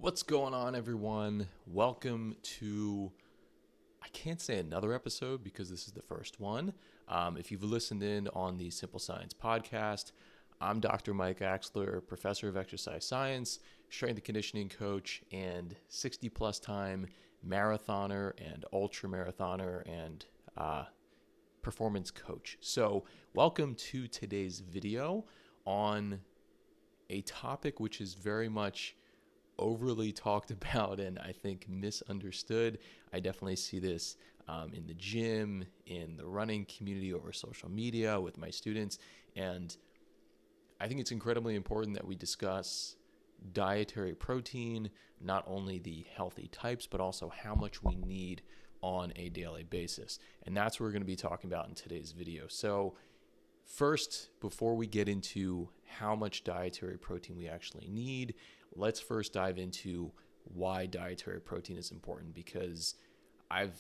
What's going on, everyone? Welcome to, I can't say another episode because this is the first one. If you've listened in on the Simple Science podcast, I'm Dr. Mike Axler, professor of exercise science, strength and conditioning coach, and 60 plus time marathoner and ultra marathoner and performance coach. So, welcome to today's video on a topic which is very much overly talked about and I think misunderstood. I definitely see this in the gym, in the running community, over social media with my students. And I think it's incredibly important that we discuss dietary protein, not only the healthy types, but also how much we need on a daily basis. And that's what we're going to be talking about in today's video. So first, before we get into how much dietary protein we actually need, let's first dive into why dietary protein is important, because I've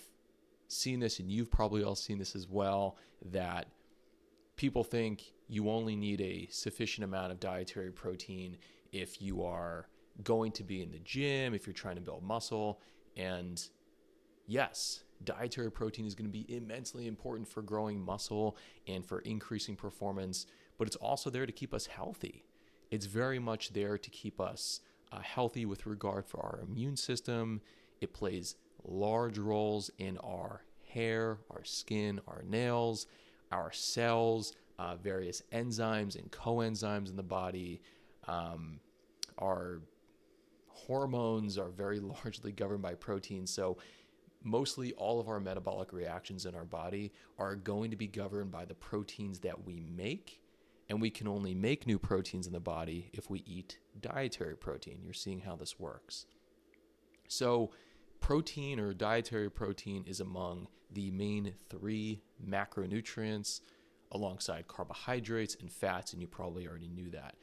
seen this, and you've probably all seen this as well, that people think you only need a sufficient amount of dietary protein if you are going to be in the gym, if you're trying to build muscle. And yes, dietary protein is going to be immensely important for growing muscle and for increasing performance, but it's also there to keep us healthy. It's very much there to keep us healthy with regard for our immune system. It plays large roles in our hair, our skin, our nails, our cells, various enzymes and coenzymes in the body. Our hormones are very largely governed by protein. So mostly all of our metabolic reactions in our body are going to be governed by the proteins that we make. And we can only make new proteins in the body if we eat dietary protein. You're seeing how this works. So protein, or dietary protein, is among the main three macronutrients alongside carbohydrates and fats, and you probably already knew that.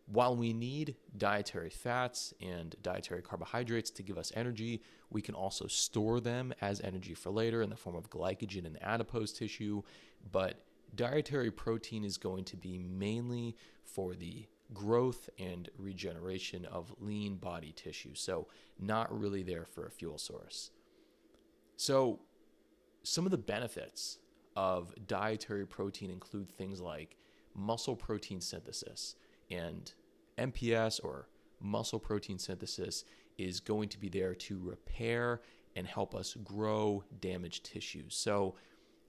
While we need dietary fats and dietary carbohydrates to give us energy, we can also store them as energy for later in the form of glycogen and adipose tissue. But dietary protein is going to be mainly for the growth and regeneration of lean body tissue, so not really there for a fuel source. So some of the benefits of dietary protein include things like muscle protein synthesis. And MPS, or muscle protein synthesis, is going to be there to repair and help us grow damaged tissues. So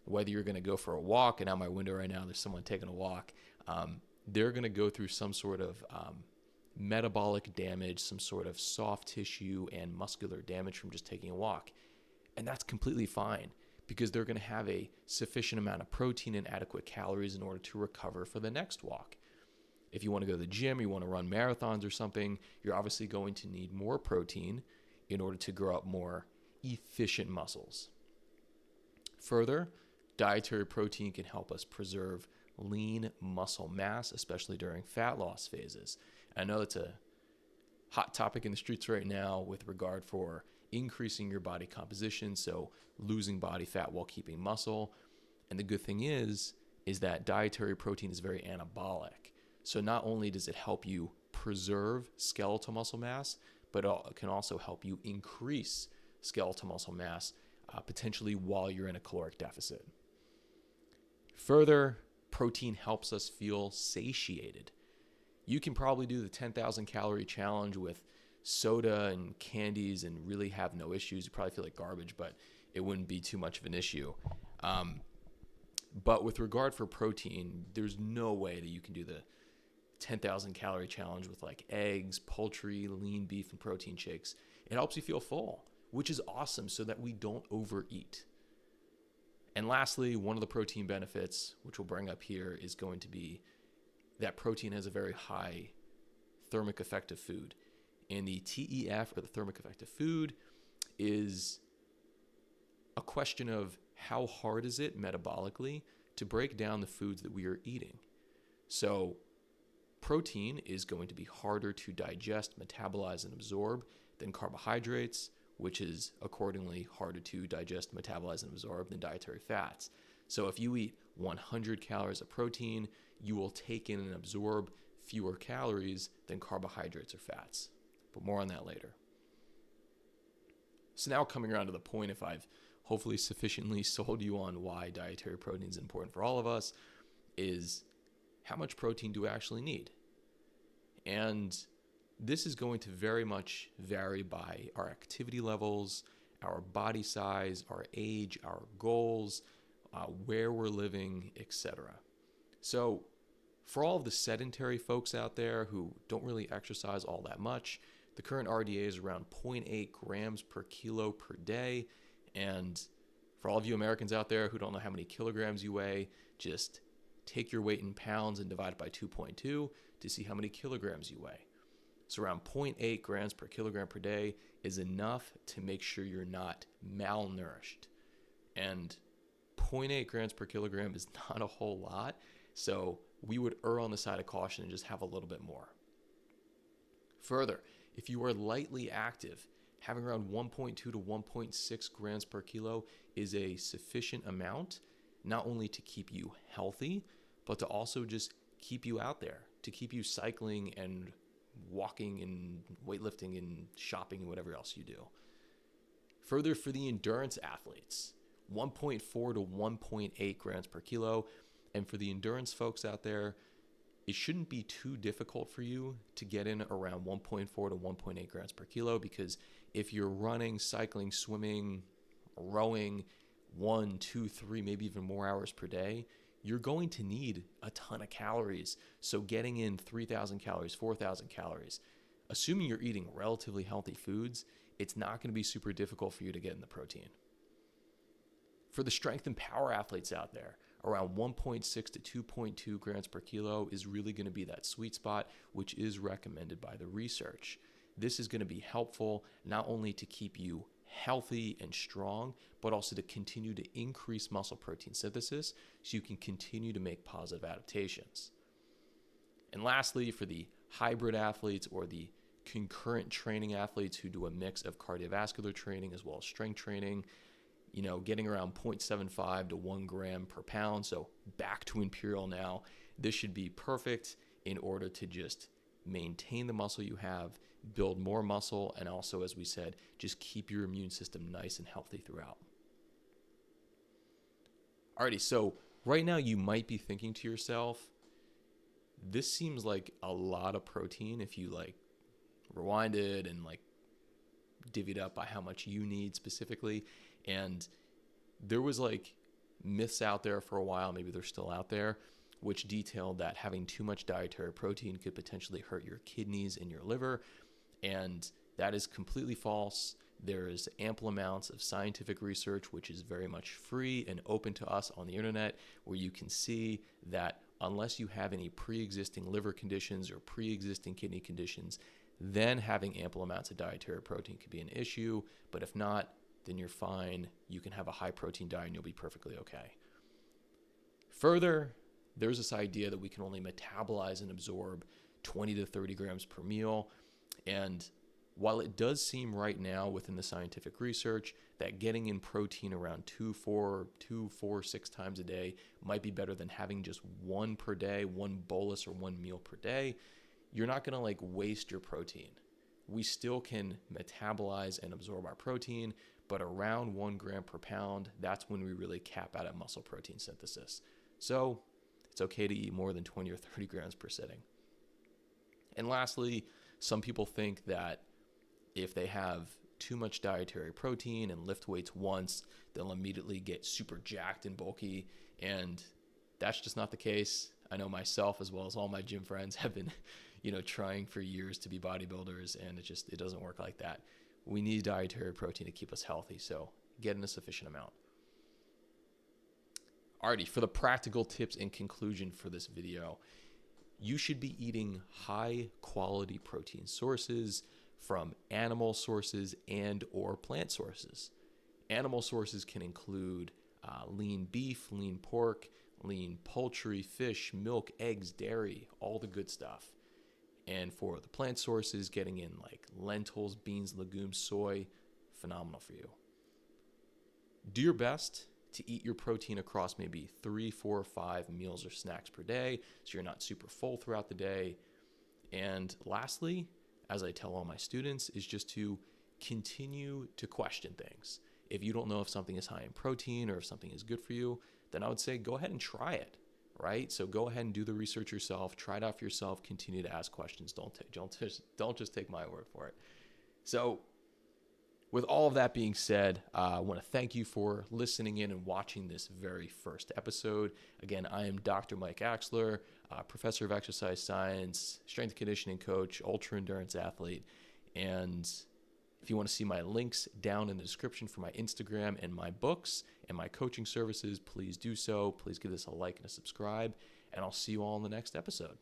whether you're going to go for a walk, and out my window right now there's someone taking a walk, they're going to go through some sort of metabolic damage, some sort of soft tissue and muscular damage from just taking a walk. And that's completely fine, because they're going to have a sufficient amount of protein and adequate calories in order to recover for the next walk. If you want to go to the gym, you want to run marathons or something, you're obviously going to need more protein in order to grow up more efficient muscles. Further, dietary protein can help us preserve lean muscle mass, especially during fat loss phases. And I know it's a hot topic in the streets right now with regard for increasing your body composition, so losing body fat while keeping muscle. And the good thing is that dietary protein is very anabolic. So not only does it help you preserve skeletal muscle mass, but it can also help you increase skeletal muscle mass, potentially while you're in a caloric deficit. Further, protein helps us feel satiated. You can probably do the 10,000 calorie challenge with soda and candies and really have no issues. You probably feel like garbage, but it wouldn't be too much of an issue. But with regard for protein, there's no way that you can do the 10,000 calorie challenge with like eggs, poultry, lean beef, and protein shakes. It helps you feel full, which is awesome, so that we don't overeat. And lastly, one of the protein benefits, which we'll bring up here, is going to be that protein has a very high thermic effect of food. And the TEF, or the thermic effect of food, is a question of how hard is it metabolically to break down the foods that we are eating. So protein is going to be harder to digest, metabolize, and absorb than carbohydrates, which is accordingly harder to digest, metabolize, and absorb than dietary fats. So if you eat 100 calories of protein, you will take in and absorb fewer calories than carbohydrates or fats. but more on that later. So now coming around to the point, if I've hopefully sufficiently sold you on why dietary protein is important for all of us, is how much protein do we actually need? And this is going to very much vary by our activity levels, our body size, our age, our goals, where we're living, etc. So for all of the sedentary folks out there who don't really exercise all that much, the current RDA is around 0.8 grams per kilo per day. And for all of you Americans out there who don't know how many kilograms you weigh, just take your weight in pounds and divide it by 2.2 to see how many kilograms you weigh. So around 0.8 grams per kilogram per day is enough to make sure you're not malnourished. And 0.8 grams per kilogram is not a whole lot. So we would err on the side of caution and just have a little bit more. Further, if you are lightly active, having around 1.2 to 1.6 grams per kilo is a sufficient amount, not only to keep you healthy, but to also just keep you out there, to keep you cycling and walking and weightlifting and shopping and whatever else you do. Further, for the endurance athletes, 1.4 to 1.8 grams per kilo. And for the endurance folks out there, it shouldn't be too difficult for you to get in around 1.4 to 1.8 grams per kilo, because if you're running, cycling, swimming, rowing 1, 2, 3, maybe even more hours per day, you're going to need a ton of calories. So getting in 3,000 calories, 4,000 calories, assuming you're eating relatively healthy foods, it's not going to be super difficult for you to get in the protein. For the strength and power athletes out there, around 1.6 to 2.2 grams per kilo is really going to be that sweet spot, which is recommended by the research. This is going to be helpful not only to keep you healthy and strong, but also to continue to increase muscle protein synthesis so you can continue to make positive adaptations. And lastly, for the hybrid athletes or the concurrent training athletes who do a mix of cardiovascular training as well as strength training, getting around 0.75 to 1 gram per pound. So back to imperial now. This should be perfect in order to just maintain the muscle you have, build more muscle, and also, as we said, just keep your immune system nice and healthy throughout. Alrighty, so right now you might be thinking to yourself, this seems like a lot of protein if you rewind it and divvied up by how much you need specifically. And there was myths out there for a while, maybe they're still out there, which detailed that having too much dietary protein could potentially hurt your kidneys and your liver. And that is completely false. There is ample amounts of scientific research, which is very much free and open to us on the internet, where you can see that unless you have any pre-existing liver conditions or pre-existing kidney conditions, then having ample amounts of dietary protein could be an issue. But if not, then you're fine. You can have a high protein diet and you'll be perfectly okay. Further, there's this idea that we can only metabolize and absorb 20 to 30 grams per meal. And while it does seem right now within the scientific research that getting in protein around 2, 4, 6 times a day might be better than having just one per day, one bolus or one meal per day, you're not going to waste your protein. We still can metabolize and absorb our protein, but around 1 gram per pound, that's when we really cap out at muscle protein synthesis. So it's okay to eat more than 20 or 30 grams per sitting. And lastly, some people think that if they have too much dietary protein and lift weights once, they'll immediately get super jacked and bulky. And that's just not the case. I know myself, as well as all my gym friends, have been, trying for years to be bodybuilders, and it doesn't work like that. We need dietary protein to keep us healthy, so get in a sufficient amount. Alrighty, for the practical tips in conclusion for this video, you should be eating high quality protein sources from animal sources and or plant sources. Animal sources can include lean beef, lean pork, lean poultry, fish, milk, eggs, dairy, all the good stuff. And for the plant sources, getting in lentils, beans, legumes, soy, phenomenal for you. Do your best to eat your protein across maybe 3, 4, 5 meals or snacks per day, so you're not super full throughout the day. And lastly, as I tell all my students, is just to continue to question things. If you don't know if something is high in protein or if something is good for you, then I would say go ahead and try it, right? So go ahead and do the research yourself, try it out for yourself, continue to ask questions. Don't just take my word for it. So with all of that being said, I want to thank you for listening in and watching this very first episode. Again, I am Dr. Mike Axler, professor of exercise science, strength and conditioning coach, ultra endurance athlete. And if you want to see my links down in the description for my Instagram and my books and my coaching services, please do so. Please give this a like and a subscribe, and I'll see you all in the next episode.